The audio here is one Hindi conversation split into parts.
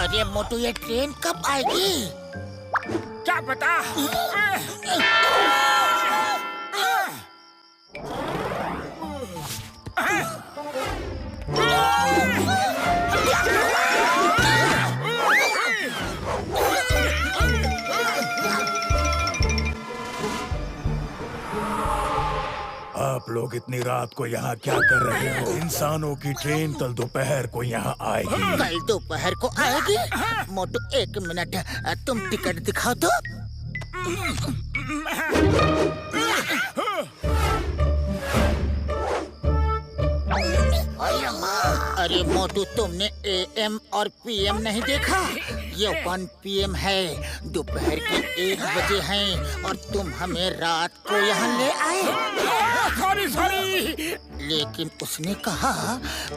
अरे मोटू, ये ट्रेन कब आएगी? क्या पता। आप लोग इतनी रात को यहाँ क्या कर रहे हो? इंसानों की ट्रेन कल दोपहर को यहाँ आएगी। कल दोपहर को आएगी? मोटू, 1 मिनट, तुम टिकट दिखाओ तो। अरे मोटू, तुमने AM और PM नहीं देखा? ये 1 PM है, दोपहर के 1 बजे हैं और तुम हमें रात को यहाँ ले आए। सॉरी। लेकिन उसने कहा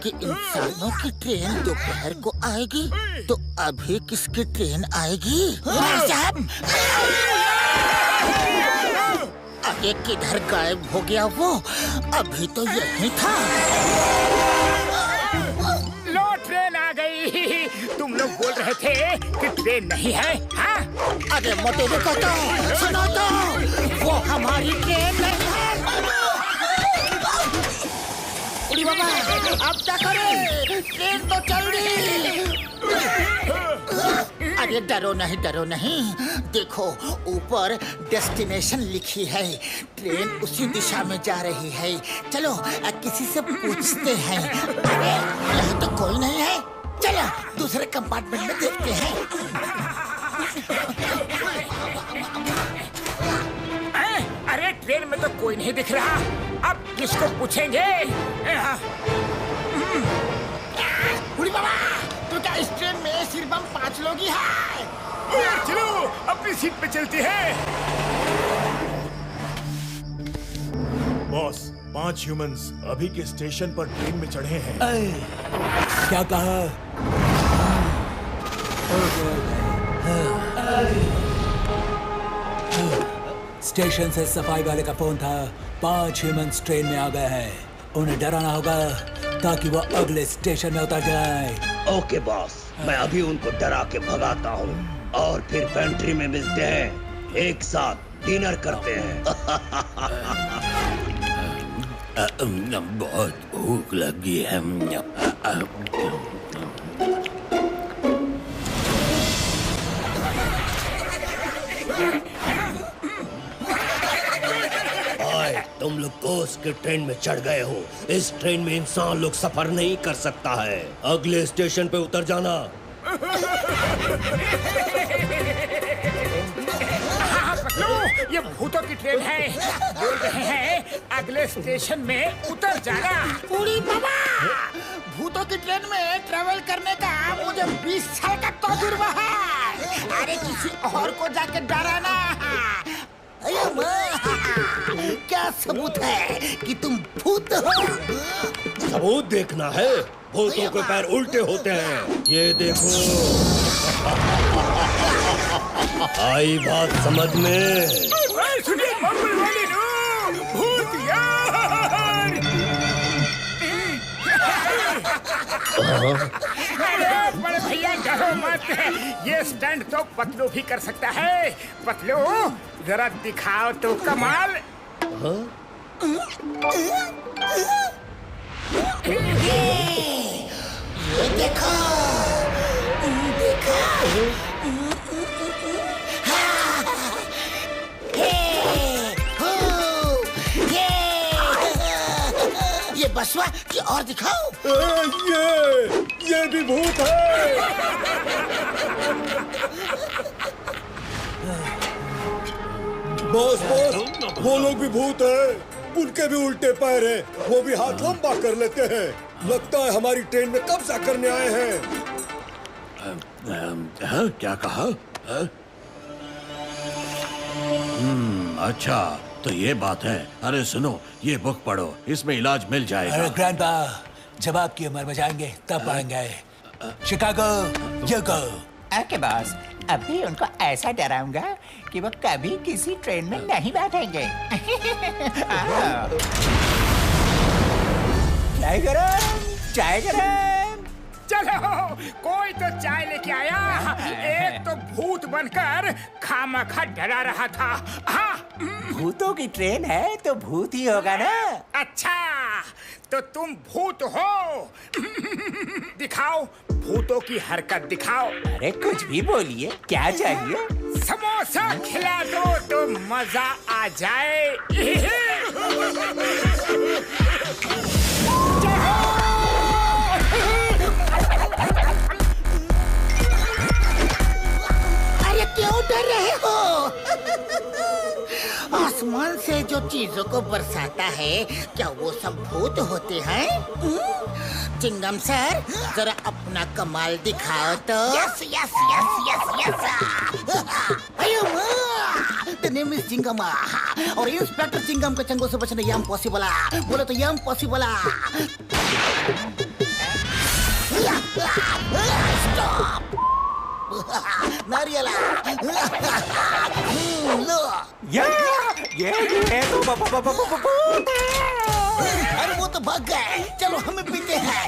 कि इंसानों की ट्रेन दोपहर को आएगी, तो अभी किसकी ट्रेन आएगी? साहब, अरे किधर गायब हो गया वो? अभी तो यही था। लो, ट्रेन आ गई। तुम लोग बोल रहे थे कि ट्रेन नहीं है, हाँ? अरे मोटू, रुको तो, सुनो तो, वो हमारी ट्रेन नहीं है। उड़ी बाबा, अब क्या करें? ट्रेन तो चल रही। अरे डरो नहीं, देखो ऊपर डेस्टिनेशन लिखी है, ट्रेन उसी दिशा में जा रही है। चलो किसी से पूछते हैं। अरे यहाँ तो कोई नहीं है, चलो दूसरे कंपार्टमेंट में देखते हैं। अरे ट्रेन में तो कोई नहीं दिख रहा, अब किसको पूछेंगे? उड़ी बाबा, तो क्या इस ट्रेन में सिर्फ हम 5 लोग ही हैं? चलो अपनी सीट पे चलती है। बॉस, 5 ह्यूमंस अभी के स्टेशन पर ट्रेन में चढ़े हैं। क्या कहा? स्टेशन से सफाई वाले का फोन था, 5 ह्यूमंस ट्रेन में आ गए हैं। उन्हें डराना होगा ताकि वो अगले स्टेशन में उतर जाए। ओके बॉस, मैं अभी उनको डरा के भगाता हूँ और फिर पेंट्री में मिलते हैं, एक साथ डिनर करते हैं। बहुत भूख लगी है। तुम लोग कोस के ट्रेन में चढ़ गए हो। इस ट्रेन में इंसान लोग सफर नहीं कर सकता है। अगले स्टेशन पे उतर जाना। ये भूतों की ट्रेन है, बोल रहे हैं अगले स्टेशन में उतर जाना। उड़ी बाबा, भूतों की ट्रेन में ट्रेवल करने का मुझे 20 साल का तजुर्बा है। अरे किसी और को जाके डराना। क्या सबूत है कि तुम भूत हो? सबूत देखना है? भूतों के पैर उल्टे होते हैं, ये देखो। आई बात समझ में? सुनिए भूत यार। अरे बड़े भैया डरो मत, ये स्टंट तो पतलू भी कर सकता है। पतलू जरा दिखाओ तो कमाल। ये देखो, ये बसवा कि और दिखाओ। ये भी भूत है। बॉस, वो लोग भी भूत हैं। उनके भी उल्टे पैर हैं, वो भी हाथ लंबा कर लेते हैं। लगता है हमारी ट्रेन में कब्जा करने आए हैं। क्या कहा? अच्छा, तो ये बात है। अरे सुनो, ये बुक पढ़ो, इसमें इलाज मिल जाएगा। अरे ग्रैंडपा, जब आपकी उम्र में जाएंगे तब आएंगे। Chicago, you go. Okay boss, अभी उनको ऐसा डराऊंगा कि वो कभी किसी ट्रेन में नहीं बैठेंगे। चाय गरम, चाय गरम। चलो कोई तो चाय लेके आया। एक तो भूत बनकर खामखा डरा रहा था। हाँ। भूतों की ट्रेन है तो भूत ही होगा ना। अच्छा, तो तुम भूत हो। दिखाओ, भूतों की हरकत दिखाओ। अरे कुछ भी बोलिए, क्या चाहिए? समोसा खिला दो तो मजा आ जाए। अरे क्यों डर रहे हो? आसमान से जो चीजों को बरसाता है, क्या वो सब भूत होते हैं? चिंगम सर, जरा अपना कमाल दिखाओ तो। Yes yes yes yes yes. The name is Chingam और इंस्पेक्टर चिंगम के चंगों से बचना ये इम्पॉसिबल। बोले तो ये इम्पॉसिबल। स्टॉप। नारियल। लो। ये तो भूत है। अरे वो तो भाग गए। चलो हमें पीते हैं।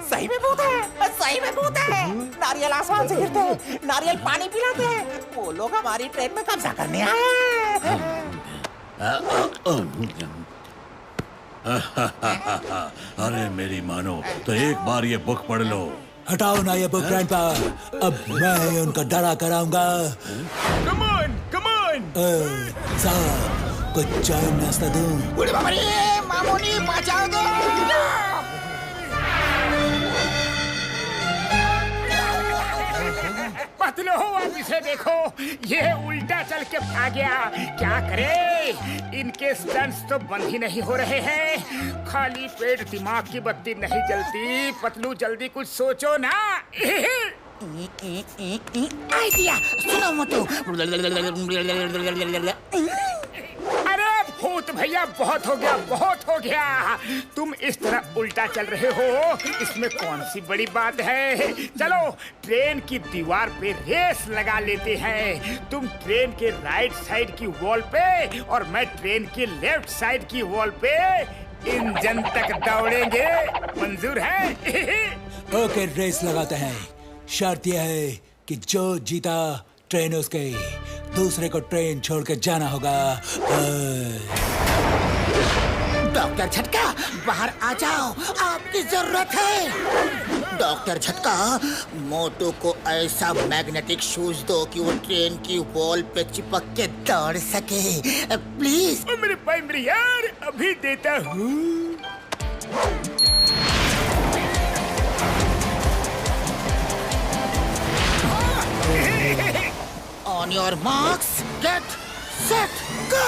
सही में भूत है, सही में भूत है। नारियल आसमान से गिरते हैं, नारियल पानी पिलाते हैं। वो लोग हमारी ट्रेन में कब्जा करने आए हैं। अरे मेरी मानो, तो एक बार ये बुक पढ़ लो। हटाओ ना ये बुक ग्रैंडपा, अब मैं उनका डरा कराऊंगा। Come on, come on। साहब, कुछ चाय नाश्ता दूं? बूढ़े बाबा रे, मामूनी बचाओ दो। पतलो, अब इसे देखो, ये उल्टा चल के भाग गया। क्या करे? इनके स्टंट्स तो बंद ही नहीं हो रहे हैं। खाली पेट दिमाग की बत्ती नहीं जलती। पतलू, जल्दी कुछ सोचो ना। आइडिया सुनो मोटू। अरे भूत भैया, बहुत हो गया, बहुत हो गया। तुम इस तरह उल्टा चल रहे हो, इसमें कौन सी बड़ी बात है? चलो ट्रेन की दीवार पे रेस लगा लेते हैं। तुम ट्रेन के राइट साइड की वॉल पे और मैं ट्रेन की लेफ्ट साइड की वॉल पे इंजन तक दौड़ेंगे। मंजूर है? ओके, रेस लगाते हैं। शर्त यह है कि जो जीता ट्रेन उसके, दूसरे को ट्रेन छोड़ के जाना होगा। डॉक्टर झटका, बाहर आ जाओ, आपकी जरूरत है। डॉक्टर झटका, मोटू को ऐसा मैग्नेटिक शूज दो कि वो ट्रेन की वॉल पे चिपक के दौड़ सके, प्लीज। मेरे भाई, मेरे यार, अभी देता हूँ। On your marks, get set, go!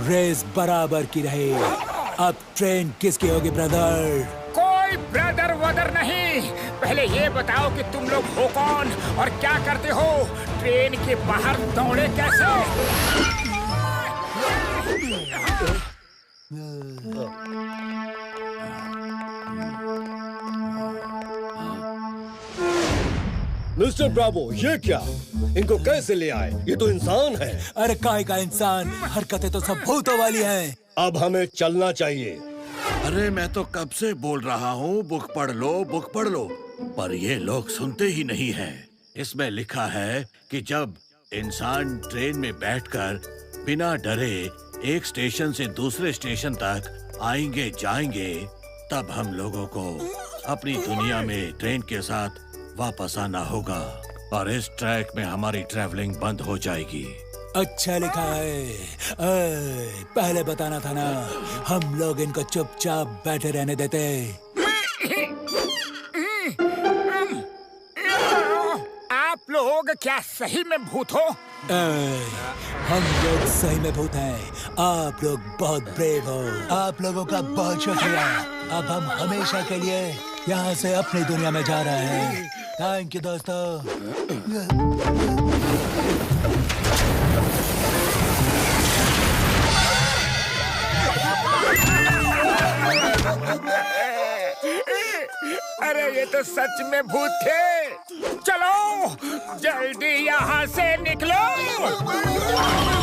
Race बराबर की रही। अब ट्रेन किसकी होगी ब्रदर? कोई ब्रदर वदर नहीं। पहले ये बताओ कि तुम लोग हो कौन और क्या करते हो? ट्रेन के बाहर दौड़े कैसे? मिस्टर ब्रावो, ये क्या? इनको कैसे ले आए? ये तो इंसान है। अरे काय का इंसान, हरकतें तो सब भूतों वाली हैं। अब हमें चलना चाहिए। अरे मैं तो कब से बोल रहा हूँ, बुक पढ़ लो, बुक पढ़ लो, पर ये लोग सुनते ही नहीं हैं। इसमें लिखा है कि जब इंसान ट्रेन में बैठकर बिना डरे एक स्टेशन से दूसरे स्टेशन तक आएंगे जाएंगे, तब हम लोगों को अपनी दुनिया में ट्रेन के साथ वापस आना होगा और इस ट्रैक में हमारी ट्रैवलिंग बंद हो जाएगी। अच्छा लिखा है। पहले बताना था ना, हम लोग इनको चुपचाप बैठे रहने देते। लोग क्या सही में भूत हो? हम लोग सही में भूत हैं। आप लोग बहुत ब्रेव हो। आप लोगों का बहुत शुक्रिया। अब हम हमेशा के लिए यहाँ से अपनी दुनिया में जा रहे हैं। थैंक यू दोस्तों। अरे ये तो सच में भूत थे। चलो जल्दी यहाँ से निकलो।